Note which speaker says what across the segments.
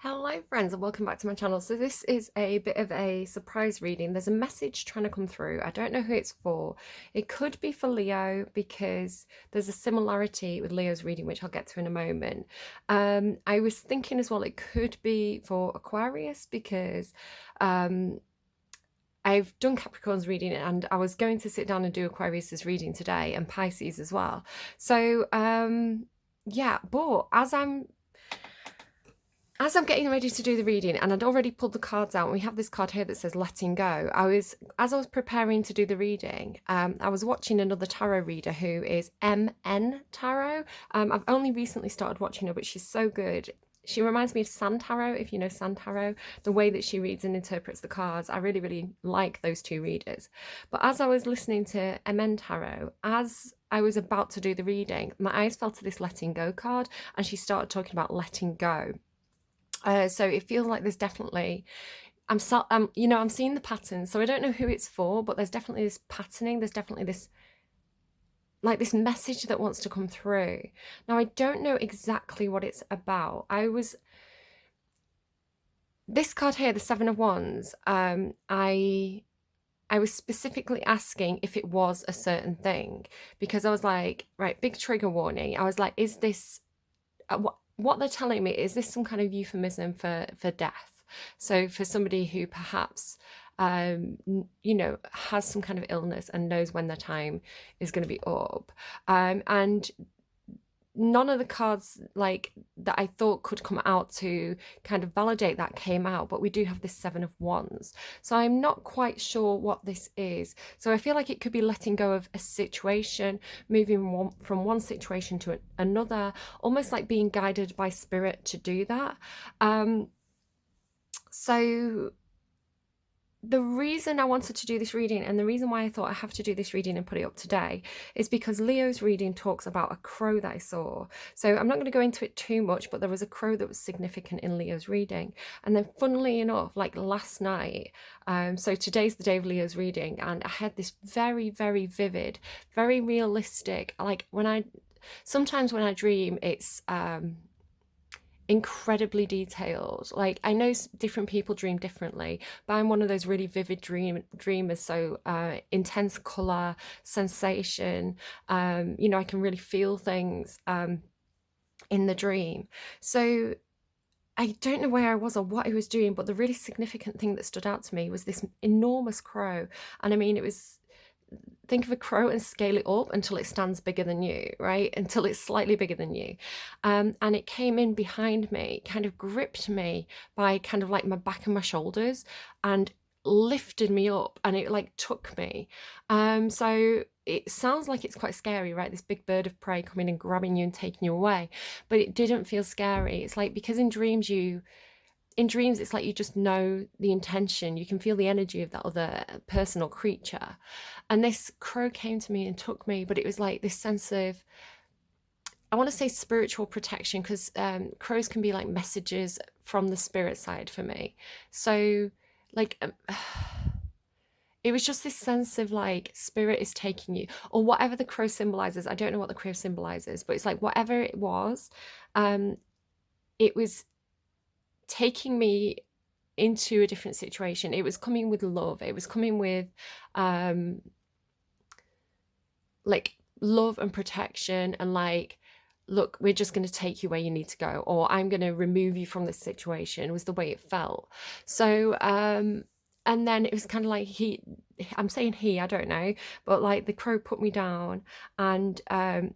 Speaker 1: Hello friends and welcome back to my channel. So this is a bit of a surprise reading. There's a message trying to come through. I don't know who it's for. It could be for Leo because there's a similarity with Leo's reading, which I'll get to in a moment. I was thinking as well it could be for Aquarius because I've done Capricorn's reading and I was going to sit down and do Aquarius's reading today and Pisces as well. So yeah, but as I'm getting ready to do the reading, and I'd already pulled the cards out, and we have this card here that says letting go. As I was preparing to do the reading, I was watching another tarot reader who is MN Tarot. I've only recently started watching her, but she's so good. She reminds me of San Tarot, if you know San Tarot, the way that she reads and interprets the cards. I really, really like those two readers. But as I was listening to MN Tarot, as I was about to do the reading, my eyes fell to this letting go card, and she started talking about letting go. So it feels like there's definitely, I'm seeing the pattern. So I don't know who it's for, but there's definitely this patterning. There's definitely this, like this message that wants to come through. Now, I don't know exactly what it's about. This card here, the Seven of Wands, I was specifically asking if it was a certain thing because I was like, right, big trigger warning. I was like, is this, what they're telling me, is this some kind of euphemism for death? So for somebody who perhaps has some kind of illness and knows when their time is going to be up, and none of the cards like that I thought could come out to kind of validate that came out, but we do have this Seven of Wands. So I'm not quite sure what this is. So I feel like it could be letting go of a situation, moving from one situation to another, almost like being guided by spirit to do that. So the reason I wanted to do this reading, and the reason why I thought I have to do this reading and put it up today, is because Leo's reading talks about a crow that I saw. So I'm not going to go into it too much, but there was a crow that was significant in Leo's reading. And then funnily enough, like last night, so today's the day of Leo's reading, and I had this very, very vivid, very realistic, like sometimes when I dream, it's incredibly detailed. Like I know different people dream differently, but I'm one of those really vivid dreamers. So intense color, sensation, I can really feel things in the dream. So I don't know where I was or what I was doing, but the really significant thing that stood out to me was this enormous crow. And I mean, think of a crow and scale it up until it stands bigger than you, right? Until it's slightly bigger than you. And it came in behind me, kind of gripped me by kind of like my back and my shoulders and lifted me up, and it like took me. So it sounds like it's quite scary, right? This big bird of prey coming and grabbing you and taking you away, but it didn't feel scary. It's like, because in dreams, it's like you just know the intention. You can feel the energy of that other person or creature. And this crow came to me and took me, but it was like this sense of, I want to say spiritual protection, because crows can be like messages from the spirit side for me. So like, it was just this sense of like spirit is taking you, or whatever the crow symbolizes. I don't know what the crow symbolizes, but it's like whatever it was taking me into a different situation. It was coming with love. It was coming with like love and protection, and like, look, we're just going to take you where you need to go, or I'm going to remove you from this situation, was the way it felt. So and then it was kind of like I'm saying I don't know, but like the crow put me down, and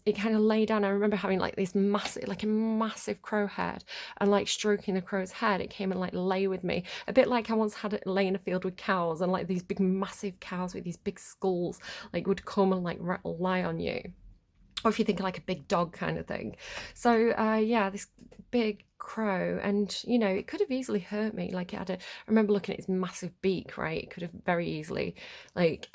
Speaker 1: it kind of lay down. I remember having like this massive, like a massive crow head, and like stroking the crow's head, it came and like lay with me, a bit like I once had it lay in a field with cows, and like these big massive cows with these big skulls like would come and like lie on you, or if you think like a big dog kind of thing. So yeah, this big crow, and it could have easily hurt me. Like I remember looking at its massive beak, right? It could have very easily like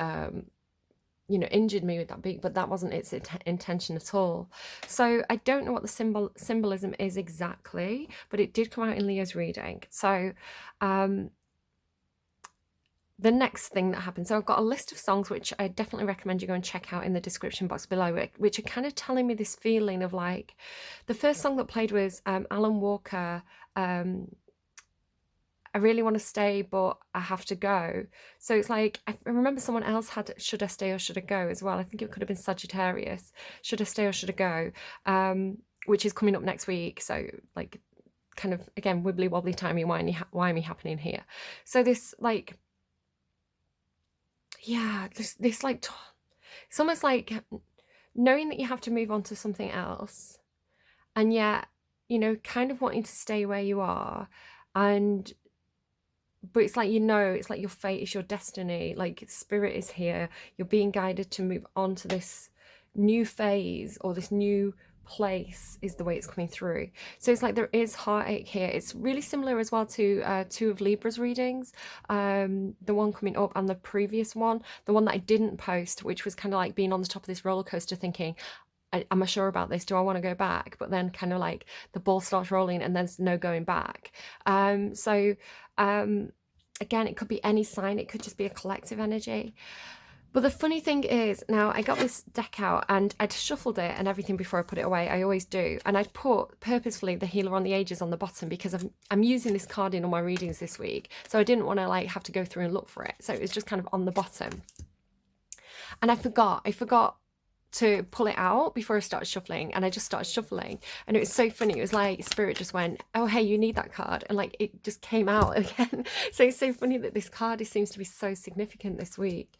Speaker 1: injured me with that beak, but that wasn't its intention at all. So I don't know what the symbolism is exactly, but it did come out in Leo's reading. So the next thing that happened, so I've got a list of songs which I definitely recommend you go and check out in the description box below, which are kind of telling me this feeling of like, the first song that played was Alan Walker, I really want to stay, but I have to go. So it's like, I remember someone else had, should I stay or should I go as well? I think it could have been Sagittarius. Should I stay or should I go? Which is coming up next week. So like, kind of, again, wibbly wobbly, timey-wimey happening here. So this like, yeah, this like, it's almost like knowing that you have to move on to something else, and yet, you know, kind of wanting to stay where you are. And but it's like, you know, it's like your fate is your destiny, like spirit is here, you're being guided to move on to this new phase, or this new place is the way it's coming through. So it's like there is heartache here. It's really similar as well to two of Libra's readings, the one coming up and the previous one, the one that I didn't post, which was kind of like being on the top of this roller coaster thinking, am I sure about this? Do I want to go back? But then kind of like the ball starts rolling and there's no going back. Again, it could be any sign. It could just be a collective energy. But the funny thing is, now I got this deck out and I'd shuffled it and everything before I put it away. I always do. And I'd put purposefully the Healer on the Ages on the bottom because I'm using this card in all my readings this week. So I didn't want to like have to go through and look for it. So it was just kind of on the bottom. And I forgot to pull it out before I started shuffling, and I just started shuffling, and it was so funny. It was like spirit just went, oh hey, you need that card, and like it just came out again. So it's so funny that this card seems to be so significant this week.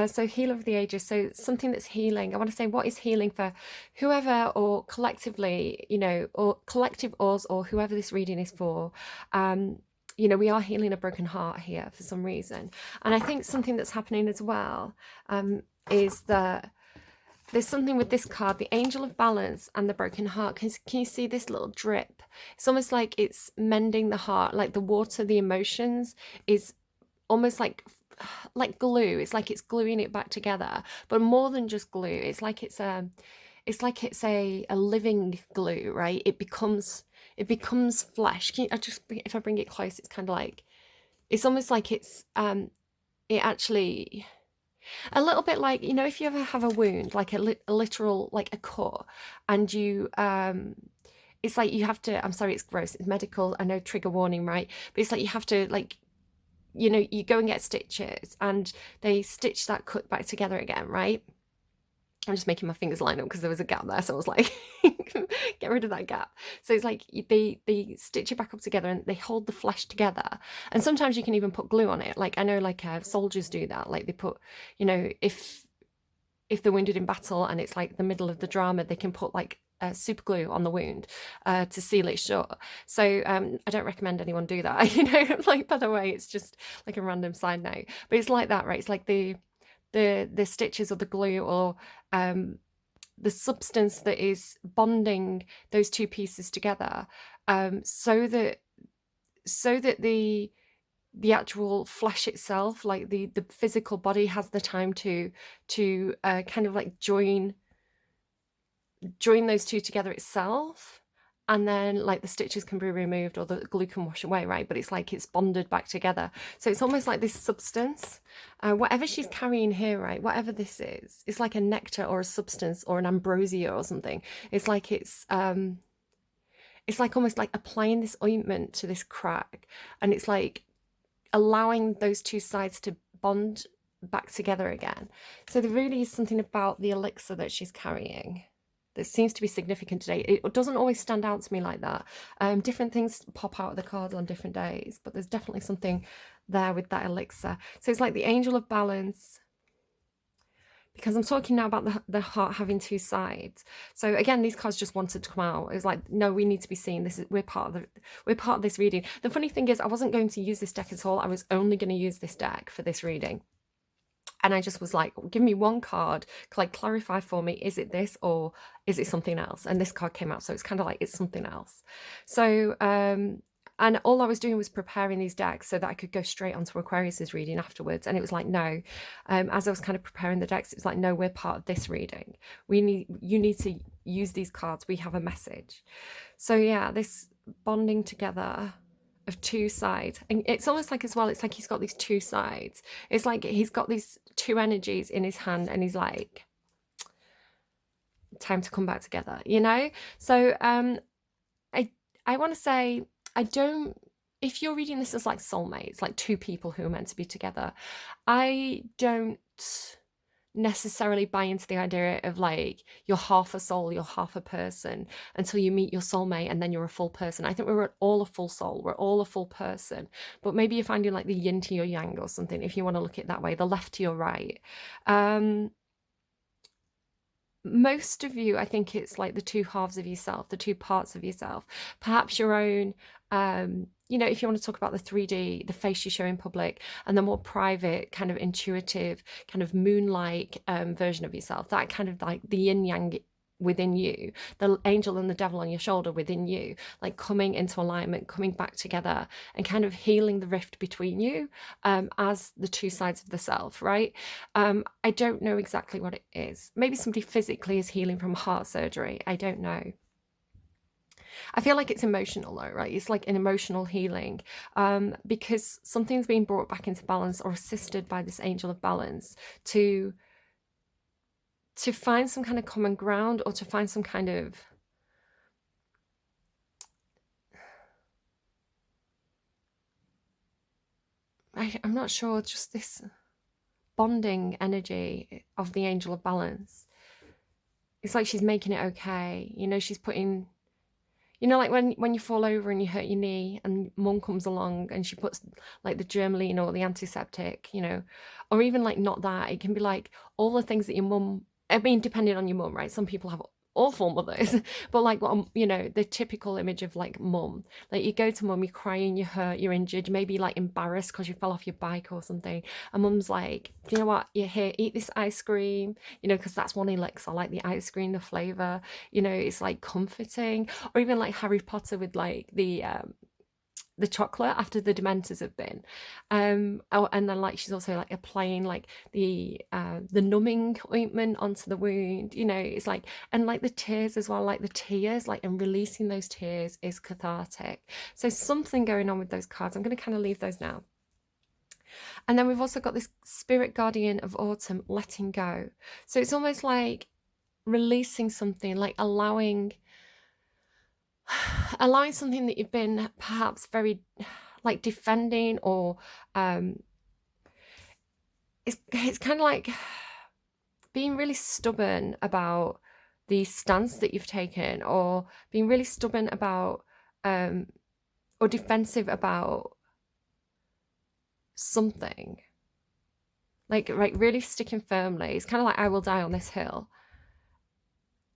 Speaker 1: So Healer of the Ages, so something that's healing. I want to say, what is healing for whoever, or collectively, you know, or collective us, or whoever this reading is for. You know, we are healing a broken heart here for some reason. And I think something that's happening as well is that there's something with this card, the Angel of Balance and the Broken Heart. Can you see this little drip? It's almost like it's mending the heart, like the water, the emotions is almost like glue. It's like it's gluing it back together, but more than just glue. It's like it's a living glue, right? It becomes flesh. If I bring it close, it's kind of like, it's almost like it's it actually, a little bit like, you know, if you ever have a wound, like a literal, like a cut, and you it's like you have to, I'm sorry, it's gross, it's medical, I know, trigger warning, right? But it's like you have to, like, you know, you go and get stitches and they stitch that cut back together again, right? I'm just making my fingers line up because there was a gap there, so I was like, get rid of that gap. So it's like they stitch it back up together and they hold the flesh together. And sometimes you can even put glue on it. Like I know, like soldiers do that. Like they put, you know, if they're wounded in battle and it's like the middle of the drama, they can put like super glue on the wound to seal it shut. So I don't recommend anyone do that. You know, like, by the way, it's just like a random side note, but it's like that, right? It's like the stitches or the glue, or the substance that is bonding those two pieces together, so that the actual flesh itself, like the physical body, has the time to kind of like join those two together itself. And then like the stitches can be removed or the glue can wash away, right? But it's like it's bonded back together. So it's almost like this substance, whatever she's carrying here, right? Whatever this is, it's like a nectar or a substance or an ambrosia or something. It's like it's like almost like applying this ointment to this crack, and it's like allowing those two sides to bond back together again. So there really is something about the elixir that she's carrying that seems to be significant today. It doesn't always stand out to me like that. Different things pop out of the cards on different days, but there's definitely something there with that elixir. So it's like the Angel of Balance, because I'm talking now about the heart having two sides. So again, these cards just wanted to come out. It was like, no, we need to be seen. We're part of this reading. The funny thing is, I wasn't going to use this deck at all. I was only going to use this deck for this reading. And I just was like, give me one card, like clarify for me, is it this or is it something else? And this card came out, so it's kind of like, it's something else. So, and all I was doing was preparing these decks so that I could go straight onto Aquarius's reading afterwards. And it was like, no, as I was kind of preparing the decks, it was like, no, we're part of this reading. You need to use these cards. We have a message. So yeah, this bonding together of two sides, and it's almost like, as well, it's like he's got these two sides. It's like he's got these two energies in his hand, and he's like, time to come back together, you know. So I want to say, I don't if you're reading this as like soulmates, like two people who are meant to be together, I don't necessarily buy into the idea of like you're half a soul, you're half a person until you meet your soulmate and then you're a full person. I think we're all a full soul, we're all a full person, but maybe you're finding like the yin to your yang or something, if you want to look at it that way, the left to your right. Most of you, I think it's like the two halves of yourself, the two parts of yourself, perhaps your own, if you want to talk about the 3D, the face you show in public, and the more private, kind of intuitive, kind of moonlight version of yourself, that kind of like the yin yang within you, the angel and the devil on your shoulder within you, like coming into alignment, coming back together, and kind of healing the rift between you as the two sides of the self, right? I don't know exactly what it is. Maybe somebody physically is healing from heart surgery. I don't know. I feel like it's emotional though, right? It's like an emotional healing because something's being brought back into balance or assisted by this angel of balance to find some kind of common ground, or to find some kind of I'm not sure, just this bonding energy of the angel of balance. It's like she's making it okay. She's putting, like when you fall over and you hurt your knee and mum comes along and she puts like the Germaline or the antiseptic, or even like not that. It can be like all the things that your mum, I mean, depending on your mum, right? Some people have awful mothers, but like, the typical image of like mum, like you go to mum, you're crying, you're hurt, you're injured, maybe like embarrassed because you fell off your bike or something, and mum's like, you know what, you're here, eat this ice cream, because that's one elixir, like the ice cream, the flavor, it's like comforting. Or even like Harry Potter with like the chocolate after the dementors have been, and then like she's also like applying like the numbing ointment onto the wound, it's like, and like the tears as well, like the tears, like, and releasing those tears is cathartic. So something going on with those cards. I'm going to kind of leave those now. And then we've also got this spirit guardian of autumn, letting go. So it's almost like releasing something, like allowing something that you've been perhaps very like defending, or it's kind of like being really stubborn about the stance that you've taken, or being really stubborn about or defensive about something, like really sticking firmly. It's kind of like, I will die on this hill,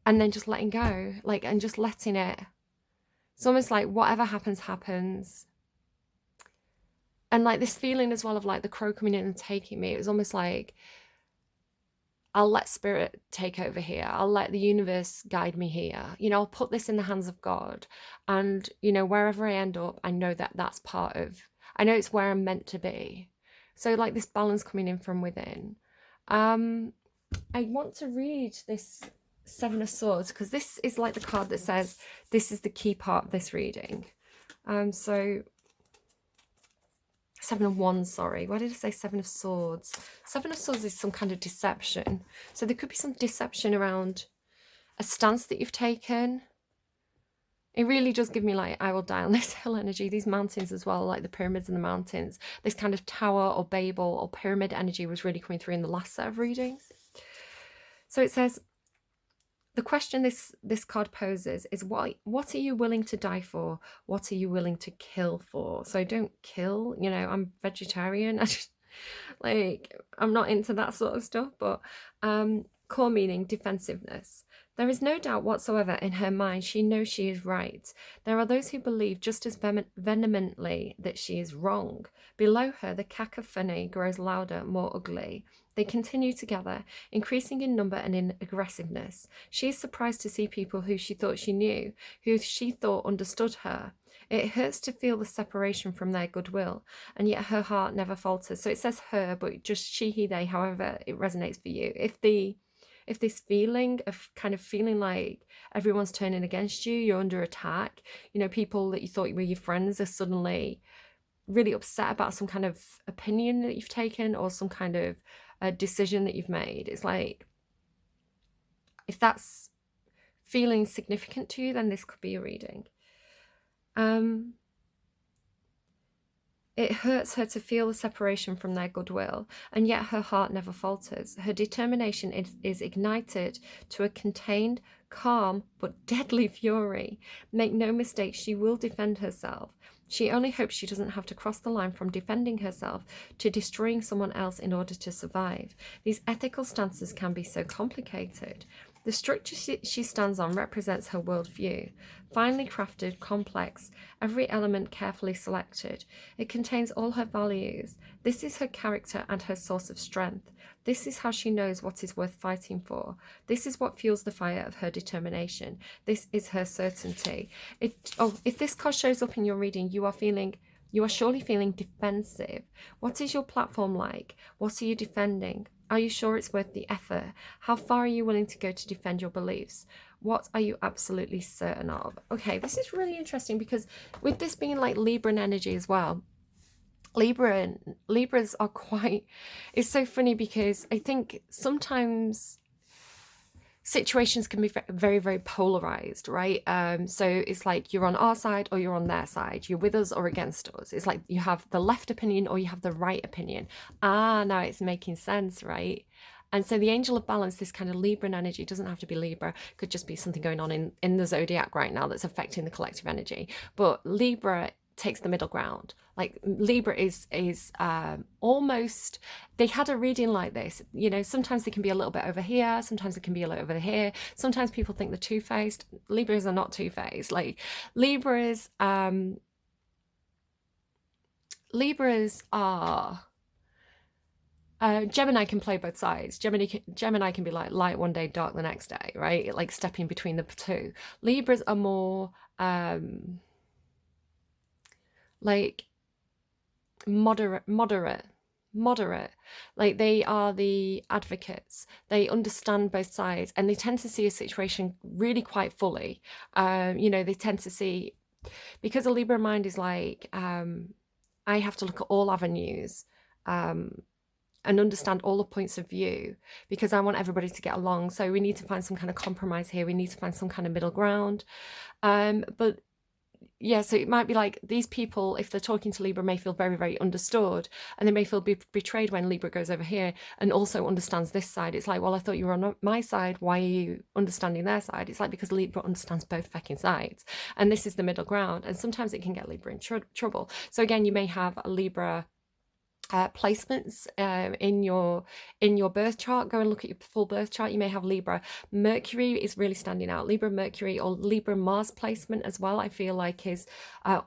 Speaker 1: and then just letting go, like, and just letting it. It's almost like whatever happens, happens. And like this feeling as well of like the crow coming in and taking me, it was almost like, I'll let spirit take over here. I'll let the universe guide me here. I'll put this in the hands of God. And, wherever I end up, I know that that's I know it's where I'm meant to be. So like this balance coming in from within. I want to read this Seven of Swords, because this is like the card that says this is the key part of this reading. So Seven of Wands, sorry. Why did I say Seven of Swords? Seven of Swords is some kind of deception. So there could be some deception around a stance that you've taken. It really does give me like, I will die on this hill energy. These mountains as well, like the pyramids and the mountains. This kind of tower or Babel or pyramid energy was really coming through in the last set of readings. So it says, the question this card poses is, what are you willing to die for? What are you willing to kill for? So don't kill, I'm vegetarian. I'm not into that sort of stuff, but core meaning, defensiveness. There is no doubt whatsoever in her mind. She knows she is right. There are those who believe just as vehemently that she is wrong. Below her, the cacophony grows louder, more ugly. They continue together, increasing in number and in aggressiveness. She is surprised to see people who she thought she knew, who she thought understood her. It hurts to feel the separation from their goodwill, and yet her heart never falters. So it says her, but just she, he, they, however it resonates for you. If this feeling of kind of feeling like everyone's turning against you, you're under attack, people that you thought were your friends are suddenly really upset about some kind of opinion that you've taken, or some kind of a decision that you've made. It's like, if that's feeling significant to you, then this could be a reading. It hurts her to feel the separation from their goodwill, and yet her heart never falters. Her determination is ignited to a contained, calm, but deadly fury. Make no mistake, she will defend herself. She only hopes she doesn't have to cross the line from defending herself to destroying someone else in order to survive. These ethical stances can be so complicated. The structure she stands on represents her worldview. Finely crafted, complex, every element carefully selected. It contains all her values. This is her character and her source of strength. This is how she knows what is worth fighting for. This is what fuels the fire of her determination. This is her certainty. If this card shows up in your reading, you are surely feeling defensive. What is your platform like? What are you defending? Are you sure it's worth the effort? How far are you willing to go to defend your beliefs? What are you absolutely certain of? Okay, this is really interesting because with this being like Libran energy as well, Libras are quite, it's so funny because I think sometimes situations can be very, very polarized, right? So it's like you're on our side or you're on their side. You're with us or against us. It's like you have the left opinion or you have the right opinion. Now it's making sense, right? And so the angel of balance, this kind of Libran energy, doesn't have to be Libra, could just be something going on in the zodiac right now that's affecting the collective energy. But Libra takes the middle ground. Like Libra is almost, they had a reading like this, you know, sometimes they can be a little bit over here, sometimes it can be a little over here, sometimes people think they're two-faced. Libras are not two-faced. Like Libras are Gemini can play both sides. Gemini can be like light one day, dark the next day, right? Like stepping between the two. Libras are more like moderate. Like they are the advocates. They understand both sides and they tend to see a situation really quite fully. You know, they tend to see, because a Libra mind is like, I have to look at all avenues and understand all the points of view because I want everybody to get along. So we need to find some kind of compromise here. We need to find some kind of middle ground. But yeah, so it might be like these people, if they're talking to Libra, may feel very, very understood, and they may feel betrayed when Libra goes over here and also understands this side. It's like, well, I thought you were on my side. Why are you understanding their side? It's like because Libra understands both fucking sides, and this is the middle ground. And sometimes it can get Libra in trouble. So again, you may have a Libra placements in your birth chart. Go and look at your full birth chart. You may have Libra Mercury is really standing out. Libra Mercury or Libra Mars placement as well, I feel like is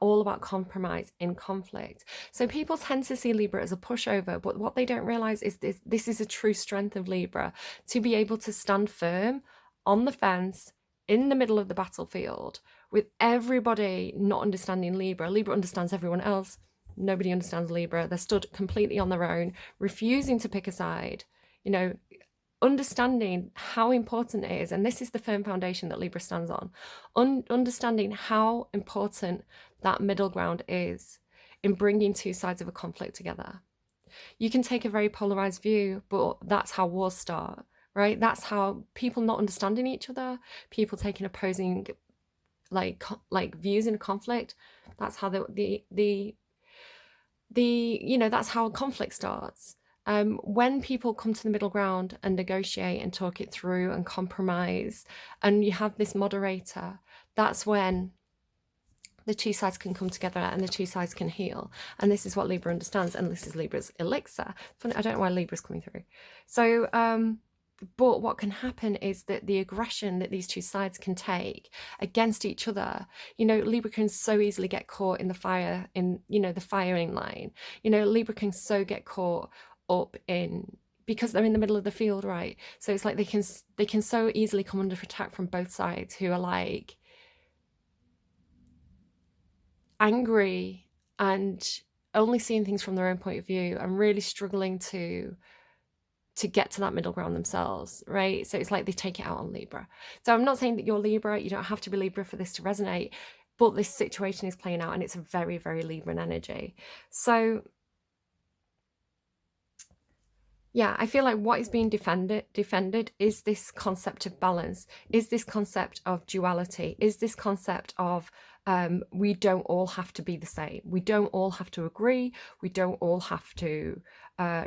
Speaker 1: all about compromise in conflict. So people tend to see Libra as a pushover, but what they don't realize is this is a true strength of Libra, to be able to stand firm on the fence in the middle of the battlefield with everybody not understanding Libra. Libra understands everyone else. Nobody understands Libra. They're stood completely on their own, refusing to pick a side, you know, understanding how important it is. And this is the firm foundation that Libra stands on. Understanding how important that middle ground is in bringing two sides of a conflict together. You can take a very polarized view, but that's how wars start, right? That's how people not understanding each other, people taking opposing like views in a conflict. That's how you know, that's how a conflict starts. When people come to the middle ground and negotiate and talk it through and compromise, and you have this moderator, that's when the two sides can come together and the two sides can heal. And this is what Libra understands, and this is Libra's elixir. Funny, I don't know why Libra's coming through. So but what can happen is that the aggression that these two sides can take against each other, you know, Libra can so easily get caught in the fire, in, you know, the firing line. You know, Libra can so get caught up in, because they're in the middle of the field, right? So it's like they can so easily come under attack from both sides, who are like angry and only seeing things from their own point of view and really struggling to get to that middle ground themselves, right? So it's like they take it out on Libra. So I'm not saying that you're Libra, you don't have to be Libra for this to resonate, but this situation is playing out and it's a very, very Libran energy. So yeah, I feel like what is being defended is this concept of balance, is this concept of duality, is this concept of we don't all have to be the same. We don't all have to agree. We don't all have to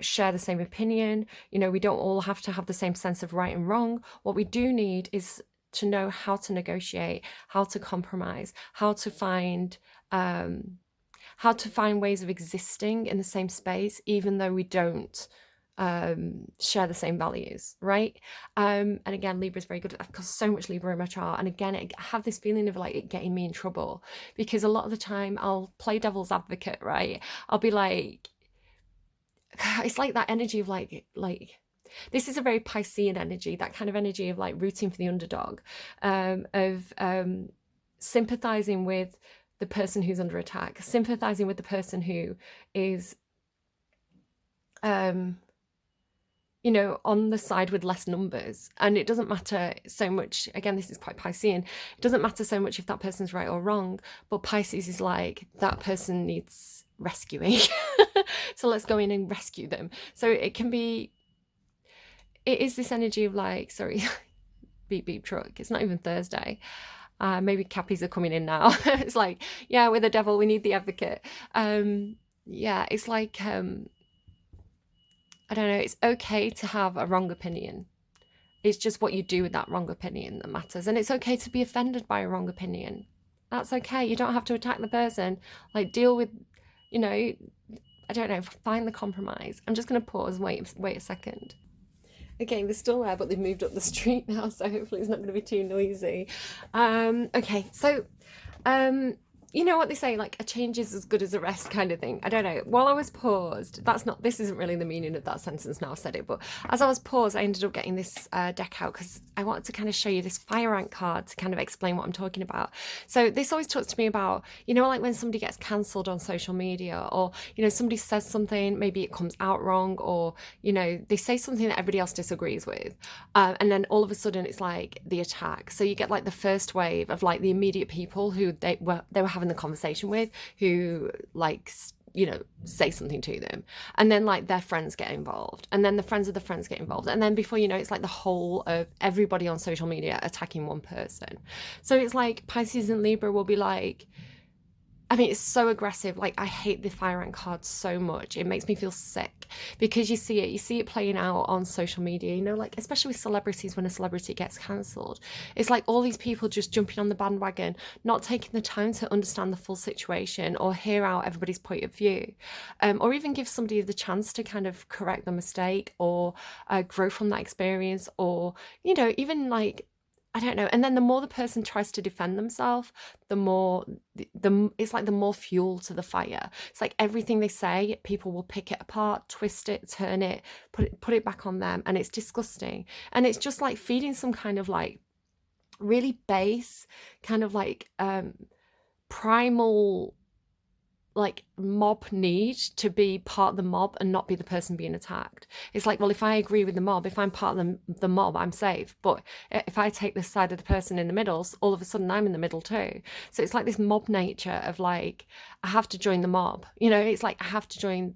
Speaker 1: share the same opinion. You know, we don't all have to have the same sense of right and wrong. What we do need is to know how to negotiate, how to compromise, how to find ways of existing in the same space, even though we don't share the same values, right? And again, Libra is very good. I've got so much Libra in my chart, and again, I have this feeling of like it getting me in trouble, because a lot of the time I'll play devil's advocate, right? I'll be like, it's like that energy of like this is a very Piscean energy, that kind of energy of like rooting for the underdog, of sympathizing with the person who's under attack, sympathizing with the person who is you know, on the side with less numbers. And it doesn't matter so much, again, this is quite Piscean, it doesn't matter so much if that person's right or wrong, but Pisces is like, that person needs rescuing. So let's go in and rescue them. So it is this energy of like, sorry, beep beep truck, it's not even Thursday. Maybe Cappies are coming in now. It's like, yeah, we're the devil, we need the advocate. Yeah, it's like, I don't know, it's okay to have a wrong opinion. It's just what you do with that wrong opinion that matters. And it's okay to be offended by a wrong opinion. That's okay. You don't have to attack the person. Like, deal with, you know, I don't know, find the compromise. I'm just going to pause and wait a second. Okay, they're still there, but they've moved up the street now, so hopefully it's not going to be too noisy. Okay, so you know what they say, like a change is as good as a rest kind of thing. I don't know. While I was paused, this isn't really the meaning of that sentence now I've said it, but as I was paused, I ended up getting this deck out because I wanted to kind of show you this fire ant card to kind of explain what I'm talking about. So this always talks to me about, you know, like when somebody gets cancelled on social media, or, you know, somebody says something, maybe it comes out wrong, or, you know, they say something that everybody else disagrees with. And then all of a sudden it's like the attack. So you get like the first wave of like the immediate people who they were having the conversation with, who like, you know, say something to them, and then like their friends get involved, and then the friends of the friends get involved, and then before you know, it's like the whole of everybody on social media attacking one person. So it's like Pisces and Libra will be like, I mean, it's so aggressive. Like, I hate the fire ant card so much. It makes me feel sick because you see it playing out on social media, you know, like, especially with celebrities, when a celebrity gets cancelled. It's like all these people just jumping on the bandwagon, not taking the time to understand the full situation or hear out everybody's point of view, or even give somebody the chance to kind of correct the mistake, or grow from that experience, or, you know, even like, I don't know. And then the more the person tries to defend themselves, the more it's like the more fuel to the fire. It's like everything they say, people will pick it apart, twist it, turn it, put it back on them, and it's disgusting. And it's just like feeding some kind of like really base kind of like primal like mob need to be part of the mob and not be the person being attacked. It's like, well, if I agree with the mob, if I'm part of the mob, I'm safe. But if I take the side of the person in the middle, all of a sudden I'm in the middle too. So it's like this mob nature of like, I have to join the mob. You know, it's like I have to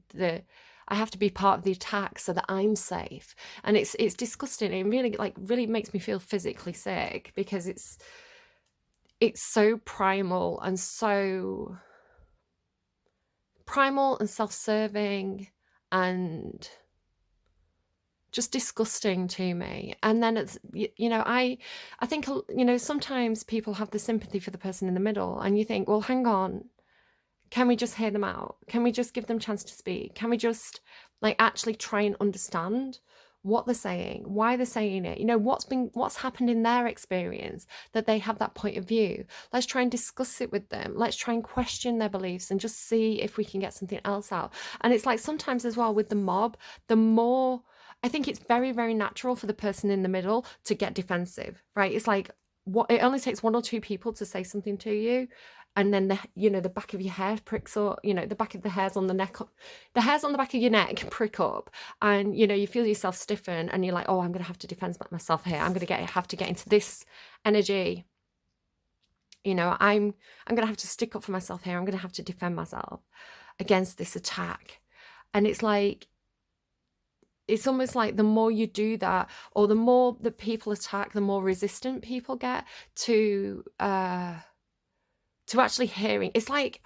Speaker 1: be part of the attack so that I'm safe. And it's disgusting. It really makes me feel physically sick, because it's so primal and self-serving and just disgusting to me. And then it's, you know, I think, you know, sometimes people have the sympathy for the person in the middle, and you think, well, hang on, can we just hear them out? Can we just give them a chance to speak? Can we just like actually try and understand what they're saying, why they're saying it, you know, what's happened in their experience that they have that point of view? Let's try and discuss it with them. Let's try and question their beliefs and just see if we can get something else out. And it's like sometimes as well with the mob, the more, I think it's very, very natural for the person in the middle to get defensive, right? It's like, it only takes one or two people to say something to you, and then the back of your hair pricks up, you know, the back of the hairs on the neck, the hairs on the back of your neck prick up, and, you know, you feel yourself stiffen, and you're like, oh, I'm going to have to defend myself here. I'm going to have to get into this energy. You know, I'm going to have to stick up for myself here. I'm going to have to defend myself against this attack. And it's like, it's almost like the more you do that, or the more that people attack, the more resistant people get to to actually hearing, it's like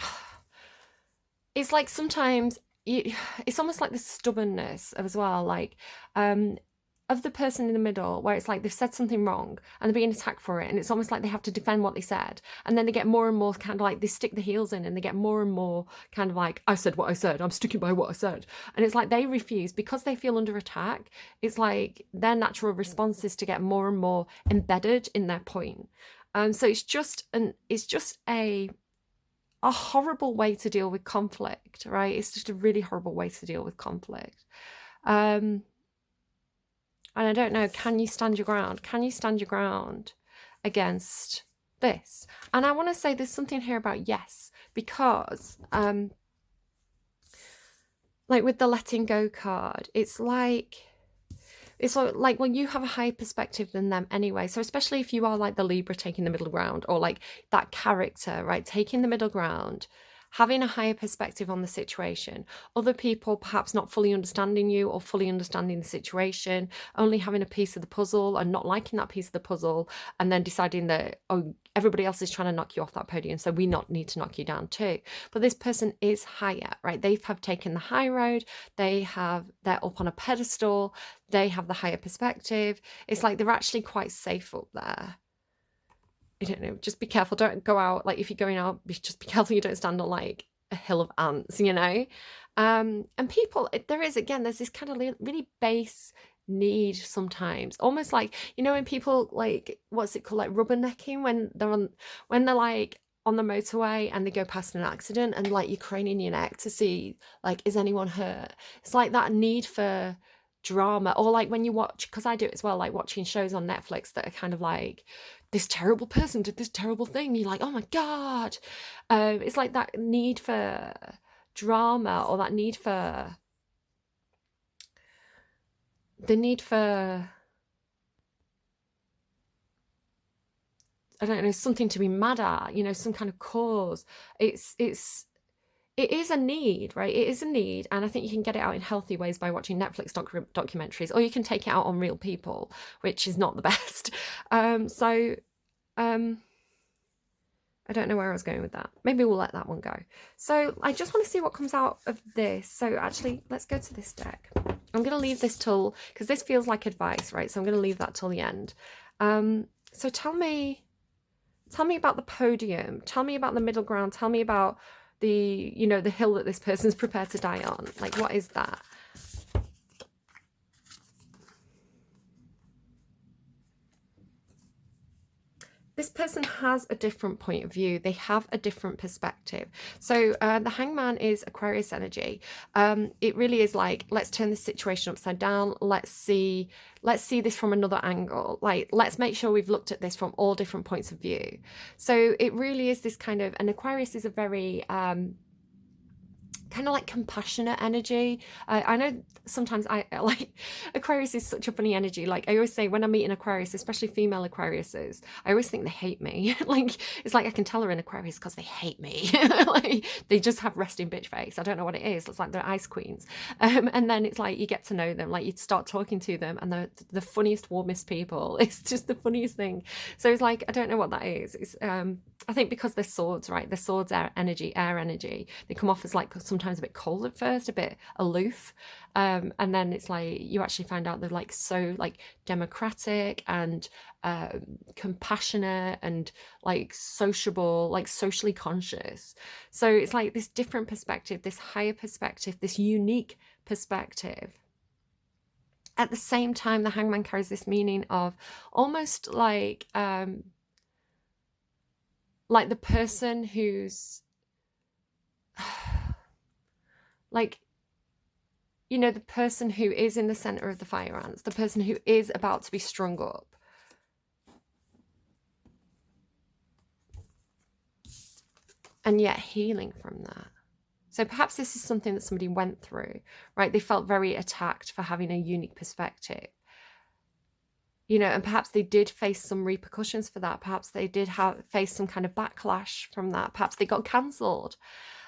Speaker 1: sometimes it's almost like this stubbornness as well, like of the person in the middle, where it's like they've said something wrong and they're being attacked for it, and it's almost like they have to defend what they said, and then they get more and more kind of like, they stick the heels in, and they get more and more kind of like, I said what I said, I'm sticking by what I said. And it's like they refuse because they feel under attack. It's like their natural response is to get more and more embedded in their point. So it's just a horrible way to deal with conflict, right? It's just a really horrible way to deal with conflict. And I don't know, can you stand your ground? Can you stand your ground against this? And I want to say there's something here about yes, because like with the letting go card, it's like well, you have a higher perspective than them anyway. So especially if you are like the Libra taking the middle ground, or like that character, right, taking the middle ground, having a higher perspective on the situation, other people perhaps not fully understanding you or fully understanding the situation, only having a piece of the puzzle and not liking that piece of the puzzle, and then deciding that, oh, everybody else is trying to knock you off that podium, so we not need to knock you down too. But this person is higher, right? They have taken the high road. They're up on a pedestal. They have the higher perspective. It's like they're actually quite safe up there. I don't know, just be careful. Don't go out, like if you're going out, just be careful you don't stand on like a hill of ants, you know? And people, there's this kind of really base need sometimes, almost like, you know, when people like, what's it called, like rubbernecking, when they're like on the motorway and they go past an accident, and like you're craning your neck to see like, is anyone hurt? It's like that need for drama. Or like when you watch, because I do it as well, like watching shows on Netflix that are kind of like, this terrible person did this terrible thing, you're like, oh my god. It's like that need for drama, or that need for I don't know, something to be mad at, you know, some kind of cause. It is a need, right? It is a need, and I think you can get it out in healthy ways by watching Netflix documentaries, or you can take it out on real people, which is not the best. I don't know where I was going with that. Maybe we'll let that one go. So I just want to see what comes out of this. So actually, let's go to this deck. I'm going to leave this till, because this feels like advice, right? So I'm going to leave that till the end. So tell me about the podium. Tell me about the middle ground. Tell me about the, you know, the hill that this person's prepared to die on. Like, what is that? This person has a different point of view. They have a different perspective. So the Hangman is Aquarius energy. It really is like, let's turn this situation upside down. Let's see this from another angle. Like, let's make sure we've looked at this from all different points of view. So it really is this kind of, and Aquarius is a very kind of like compassionate energy. I know sometimes I like, Aquarius is such a funny energy. Like I always say, when I meet an Aquarius, especially female Aquariuses, I always think they hate me. Like it's like I can tell they're an Aquarius because they hate me. Like they just have resting bitch face. I don't know what it is. It's like they're ice queens. And then it's like you get to know them, like you start talking to them, and they're the funniest, warmest people. It's just the funniest thing. So it's like, I don't know what that is. It's I think because they're swords, right? They're swords, air energy. They come off as like sometimes a bit cold at first, a bit aloof, and then it's like you actually find out they're like so like democratic and compassionate and like sociable, like socially conscious. So it's like this different perspective, this higher perspective, this unique perspective. At the same time, the Hangman carries this meaning of almost like the person who's like, you know, the person who is in the center of the fire ants, the person who is about to be strung up. And yet healing from that. So perhaps this is something that somebody went through, right? They felt very attacked for having a unique perspective. You know, and perhaps they did face some repercussions for that. Perhaps they did face some kind of backlash from that. Perhaps they got cancelled.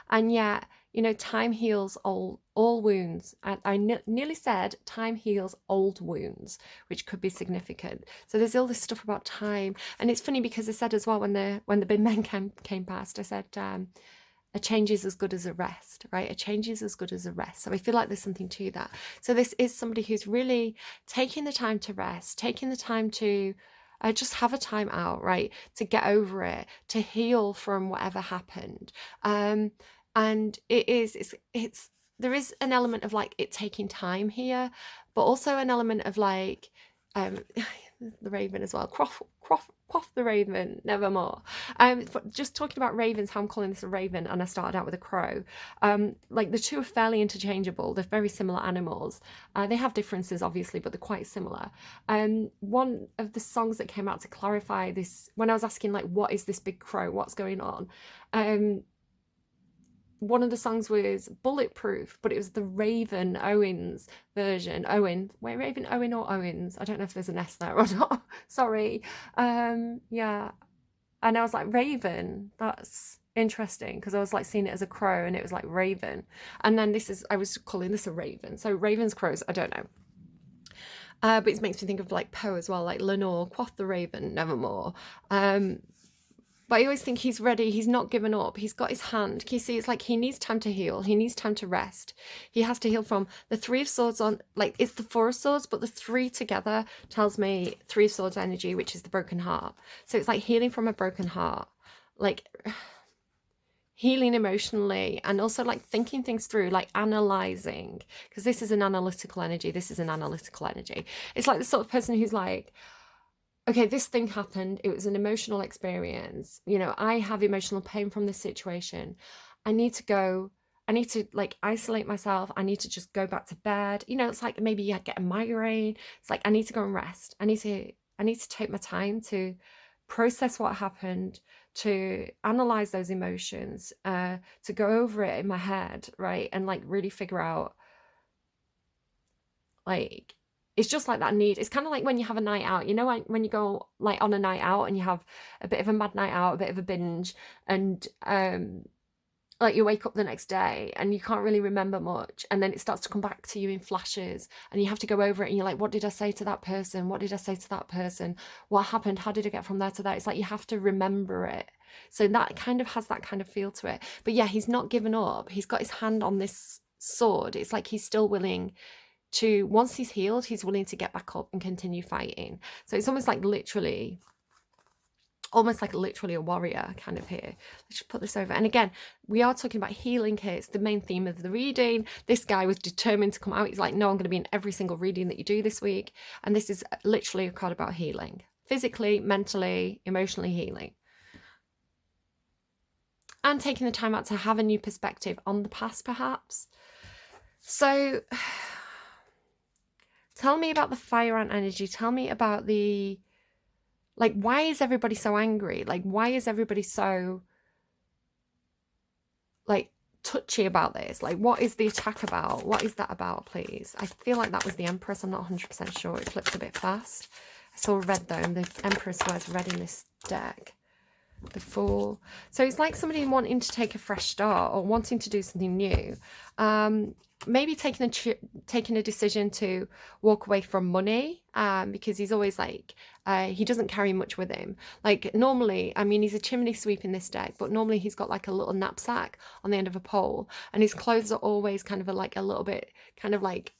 Speaker 1: And yet, You know, time heals all wounds. And I nearly said time heals old wounds, which could be significant. So there's all this stuff about time, and it's funny because I said as well when the big men came past, I said a change is as good as a rest, right? A change is as good as a rest. So I feel like there's something to that. So this is somebody who's really taking the time to rest, taking the time to just have a time out, right? To get over it, to heal from whatever happened. And it's there is an element of like it taking time here, but also an element of like um the raven as well. Quaff the raven, nevermore. Just talking about ravens, how I'm calling this a raven, and I started out with a crow. Like the two are fairly interchangeable. They're very similar animals. They have differences, obviously, but they're quite similar. One of the songs that came out to clarify this, when I was asking like, what is this big crow? What's going on? One of the songs was Bulletproof, but it was the Rayvon Owens version. Owen, wait, Rayvon Owen or Owens? I don't know if there's an S there or not. Sorry. Yeah. And I was like, Raven, that's interesting, because I was like seeing it as a crow and it was like Raven. And then I was calling this a raven. So ravens, crows, I don't know. But it makes me think of like Poe as well, like Lenore, quaff the raven, nevermore. But I always think he's ready. He's not given up. He's got his hand. Can you see? It's like he needs time to heal. He needs time to rest. He has to heal from the Three of Swords on, like it's the Four of Swords, but the three together tells me Three of Swords energy, which is the broken heart. So it's like healing from a broken heart, like healing emotionally, and also like thinking things through, like analyzing, because this is an analytical energy. This is an analytical energy. It's like the sort of person who's like, okay, this thing happened. It was an emotional experience. You know, I have emotional pain from this situation. I need to like isolate myself. I need to just go back to bed. You know, it's like maybe I get a migraine. It's like I need to go and rest. I need to take my time to process what happened, to analyze those emotions, to go over it in my head, right? And like really figure out, like, it's just like that need. It's kind of like when you have a night out, you know, when you go like on a night out and you have a bit of a mad night out, a bit of a binge, and like you wake up the next day and you can't really remember much, and then it starts to come back to you in flashes, and you have to go over it, and you're like, what did I say to that person? What did I say to that person? What happened? How did I get from there to there? It's like you have to remember it. So that kind of has that kind of feel to it. But yeah, he's not given up. He's got his hand on this sword. It's like he's still willing to, once he's healed, he's willing to get back up and continue fighting. So it's almost like literally a warrior kind of here. Let's just put this over. And again, we are talking about healing here. It's the main theme of the reading. This guy was determined to come out. He's like, no, I'm going to be in every single reading that you do this week. And this is literally a card about healing. Physically, mentally, emotionally healing. And taking the time out to have a new perspective on the past, perhaps. So tell me about the fire ant energy. Tell me about the, like, why is everybody so angry? Like, why is everybody so, like, touchy about this? Like, what is the attack about? What is that about, please? I feel like that was the Empress. I'm not 100% sure. It flipped a bit fast. I saw red, though, and the Empress wears red in this deck. The Fool. So it's like somebody wanting to take a fresh start or wanting to do something new. Maybe taking a decision to walk away from money, because he's always like, he doesn't carry much with him. Like normally, I mean, he's a chimney sweep in this deck, but normally he's got like a little knapsack on the end of a pole, and his clothes are always kind of like a little bit kind of like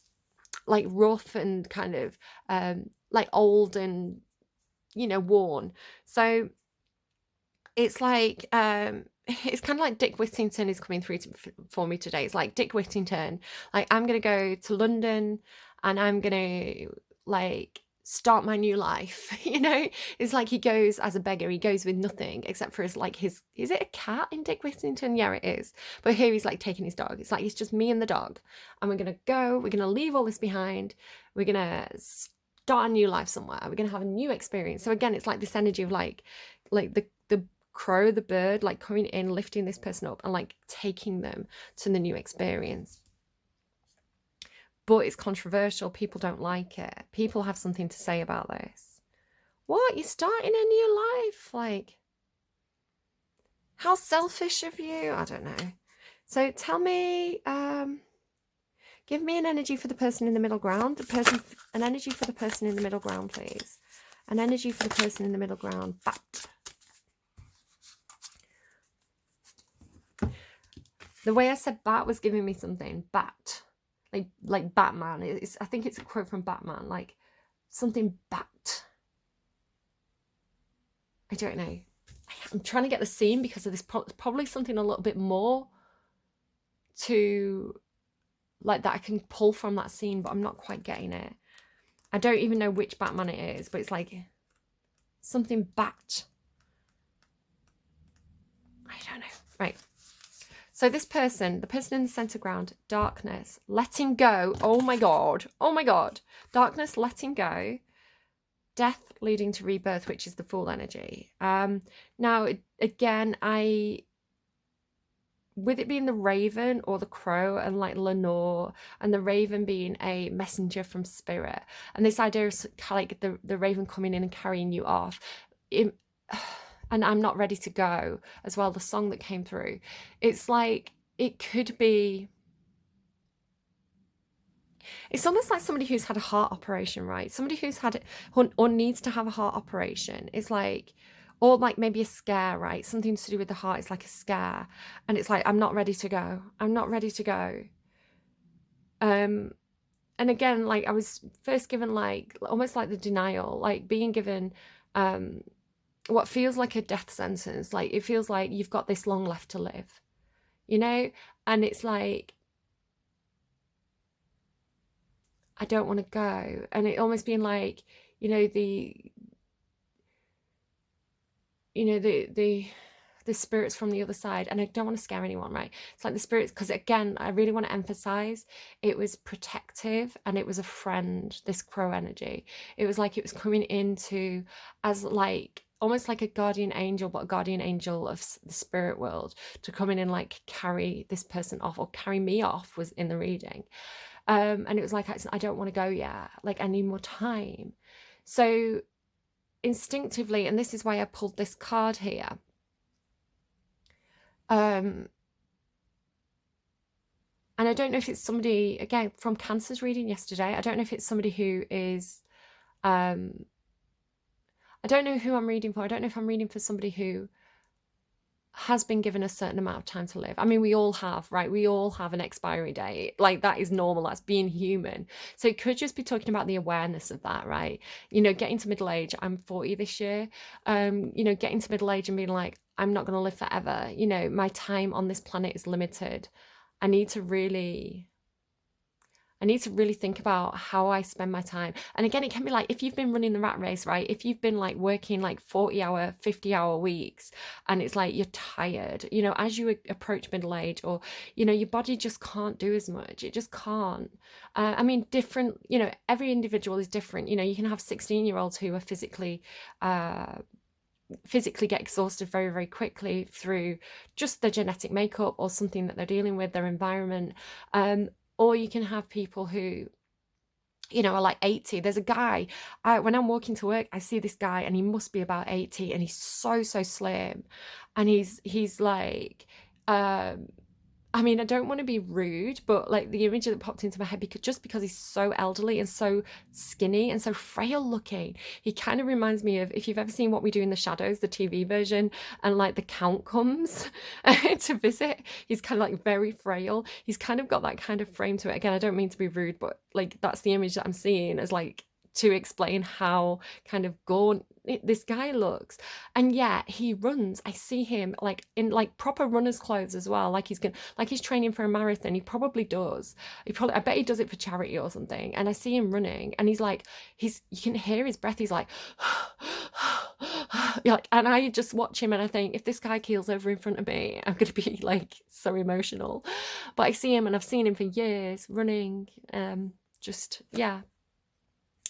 Speaker 1: rough and kind of like old and, you know, worn. So it's like it's kind of like Dick Whittington is coming through for me today. It's like Dick Whittington, like, I'm gonna go to London and I'm gonna like start my new life. You know, it's like he goes as a beggar. He goes with nothing except for his is it a cat in Dick Whittington? Yeah, it is. But here he's like taking his dog. It's like it's just me and the dog, and we're gonna leave all this behind. We're gonna start a new life somewhere. We're gonna have a new experience. So again, it's like this energy of like the crow, the bird, like coming in, lifting this person up and like taking them to the new experience. But it's controversial. People don't like it. People have something to say about this. What? You're starting a new life? Like, how selfish of you? I don't know. So tell me, give me an energy for the person in the middle ground. An energy for the person in the middle ground, please. An energy for the person in the middle ground. Bat. The way I said bat was giving me something. Bat. Like Batman. I think it's a quote from Batman. Like something bat. I don't know. I'm trying to get the scene because of this. Probably something a little bit more to like that I can pull from that scene, but I'm not quite getting it. I don't even know which Batman it is, but it's like something bat. I don't know. Right. So this person, the person in the center ground, darkness, letting go. Oh my God. Oh my God. Darkness, letting go. Death leading to rebirth, which is the Fool energy. Now, again, with it being the raven or the crow and like Lenore, and the raven being a messenger from spirit, and this idea of like the raven coming in and carrying you off, and I'm not ready to go as well, the song that came through, it's like it could be, it's almost like somebody who's had a heart operation, right? Somebody who's had it or needs to have a heart operation. It's like, or like maybe a scare, right? Something to do with the heart. It's like a scare. And it's like, I'm not ready to go. I'm not ready to go. And again, like I was first given like, almost like the denial, like being given what feels like a death sentence. Like it feels like you've got this long left to live, you know? And it's like, I don't want to go. And it almost being like, you know, the spirits from the other side. And I don't want to scare anyone, right? It's like the spirits, because again, I really want to emphasize it was protective and it was a friend, this crow energy. It was like it was coming into as like almost like a guardian angel, but a guardian angel of the spirit world, to come in and like carry this person off or carry me off, was in the reading. And it was like, I don't want to go yet. Like I need more time. So instinctively, and this is why I pulled this card here. And I don't know if it's somebody, again, from Cancer's reading yesterday. I don't know if it's somebody who is, I don't know who I'm reading for. I don't know if I'm reading for somebody who has been given a certain amount of time to live. I mean, we all have, right? We all have an expiry date. Like that is normal. That's being human. So it could just be talking about the awareness of that, right? You know, getting to middle age. I'm 40 this year. You know, getting to middle age and being like, I'm not going to live forever. You know, my time on this planet is limited. I need to really think about how I spend my time. And again, it can be like, if you've been running the rat race, right? If you've been like working like 40-hour, 50-hour weeks, and it's like you're tired, you know, as you approach middle age, or, you know, your body just can't do as much. It just can't. I mean, different, you know, every individual is different. You know, you can have 16-year-olds who are physically get exhausted very, very quickly through just their genetic makeup or something that they're dealing with, their environment. Or you can have people who, you know, are like 80. There's a guy, when I'm walking to work, I see this guy and he must be about 80 and he's so slim. And he's like, I mean, I don't want to be rude, but like the image that popped into my head, because he's so elderly and so skinny and so frail looking, he kind of reminds me of, if you've ever seen What We Do in the Shadows, the TV version, and like the Count comes to visit, he's kind of like very frail. He's kind of got that kind of frame to it. Again, I don't mean to be rude, but like that's the image that I'm seeing, as like to explain how kind of gaunt this guy looks. And yet he runs. I see him like in like proper runner's clothes as well, like he's training for a marathon. He probably does. I bet he does it for charity or something. And I see him running and he's like, you can hear his breath. He's like like, and I just watch him and I think, if this guy keels over in front of me, I'm gonna be like so emotional. But I see him and I've seen him for years running, just yeah.